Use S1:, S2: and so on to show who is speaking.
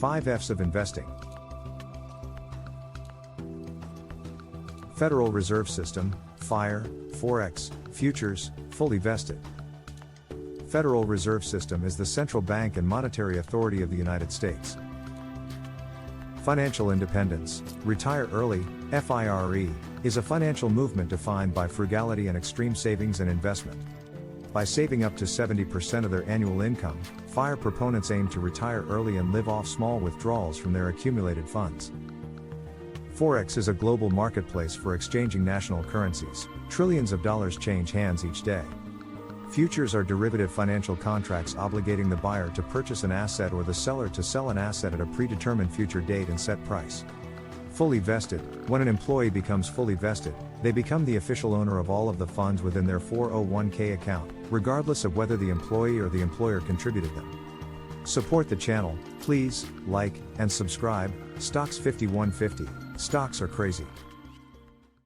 S1: 5 F's of investing. Federal Reserve System, FIRE, Forex, futures, fully vested. Federal Reserve System is the central bank and monetary authority of the United States. Financial independence, retire early, FIRE, is a financial movement defined by frugality and extreme savings and investment. By saving up to 70% of their annual income, FIRE proponents aim to retire early and live off small withdrawals from their accumulated funds. Forex is a global marketplace for exchanging national currencies. Trillions of dollars change hands each day. Futures are derivative financial contracts obligating the buyer to purchase an asset or the seller to sell an asset at a predetermined future date and set price. Fully vested, when an employee becomes fully vested, they become the official owner of all of the funds within their 401k account, regardless of whether the employee or the employer contributed them. Support the channel, please, like, and subscribe. Stocks 5150, stocks are crazy.